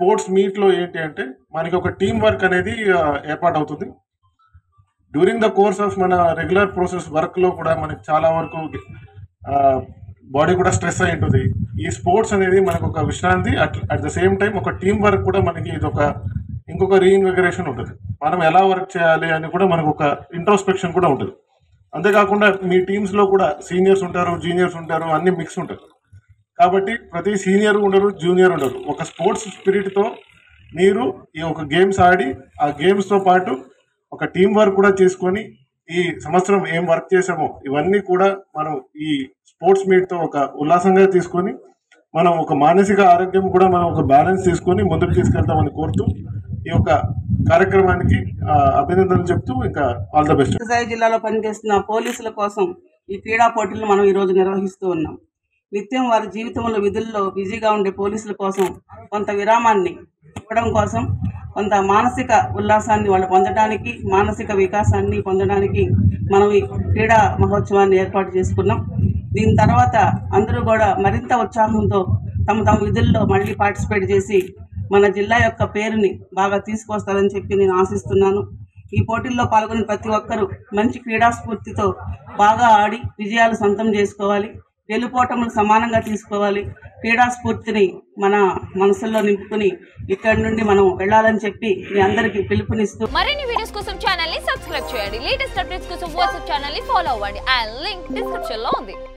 Sports మీట్లో ఏంటి అంటే మనకి ఒక టీం వర్క్ అనేది ఏర్పాటవుతుంది. డ్యూరింగ్ ద కోర్స్ ఆఫ్ మన రెగ్యులర్ ప్రాసెస్ వర్క్లో కూడా మనకి చాలా వరకు బాడీ కూడా స్ట్రెస్ అయి ఉంటుంది. ఈ స్పోర్ట్స్ అనేది మనకు ఒక విశ్రాంతి, అట్ ద సేమ్ టైం ఒక టీం వర్క్ కూడా మనకి ఇది ఒక ఇంకొక రీఇన్విగరేషన్ ఉంటుంది. మనం ఎలా వర్క్ చేయాలి అని కూడా మనకు ఒక ఇంట్రోస్పెక్షన్ కూడా ఉంటుంది. అంతేకాకుండా మీ టీమ్స్లో కూడా సీనియర్స్ ఉంటారు, జూనియర్స్ ఉంటారు, అన్ని మిక్స్ ఉంటారు. కాబట్టి ప్రతి సీనియర్ ఉండరు, జూనియర్ ఉండరు. ఒక స్పోర్ట్స్ స్పిరిట్తో మీరు ఈ ఒక గేమ్స్ ఆడి ఆ గేమ్స్తో పాటు ఒక టీం వర్క్ కూడా చేసుకొని ఈ సంవత్సరం ఏం వర్క్ చేసామో ఇవన్నీ కూడా మనం ఈ స్పోర్ట్స్ మీట్తో ఒక ఉల్లాసంగా తీసుకొని మనం ఒక మానసిక ఆరోగ్యం కూడా మనం ఒక బ్యాలెన్స్ తీసుకొని ముందుకు తీసుకెళ్తామని కోరుతూ ఈ యొక్క కార్యక్రమానికి అభినందనలు చెప్తూ ఇంకా ఆల్ ద బెస్ట్. సత్యసాయి జిల్లాలో పనిచేస్తున్న పోలీసుల కోసం ఈ క్రీడా పోటీలను మనం ఈరోజు నిర్వహిస్తూ ఉన్నాం. నిత్యం వారి జీవితంలో విధుల్లో బిజీగా ఉండే పోలీసుల కోసం కొంత విరామాన్ని ఇవ్వడం కోసం, కొంత మానసిక ఉల్లాసాన్ని వాళ్ళు పొందడానికి, మానసిక వికాసాన్ని పొందడానికి మనం ఈ క్రీడా మహోత్సవాన్ని ఏర్పాటు చేసుకున్నాం. దీని తర్వాత అందరూ కూడా మరింత ఉత్సాహంతో తమ విధుల్లో మళ్ళీ పార్టిసిపేట్ చేసి మన జిల్లా యొక్క పేరుని బాగా తీసుకొస్తారని చెప్పి నేను ఆశిస్తున్నాను. ఈ పోటీల్లో పాల్గొని ప్రతి ఒక్కరూ మంచి క్రీడా స్ఫూర్తితో బాగా ఆడి విజయాలు సొంతం చేసుకోవాలి, గెలుపోటములు సమానంగా తీసుకోవాలి. క్రీడా స్ఫూర్తిని మన మనసుల్లో నింపుకుని ఇక్కడి నుండి మనం వెళ్ళాలని చెప్పి మీ అందరికీ పిలుపునిస్తూ మరిన్ని వీడియోస్ కోసం ఛానల్ ని సబ్స్క్రైబ్ చేయండి. లేటెస్ట్ అప్డేట్స్ కోసం వాట్సాప్ ఛానల్ ని ఫాలో అవ్వండి. ఆ లింక్ డిస్క్రిప్షన్ లో ఉంది.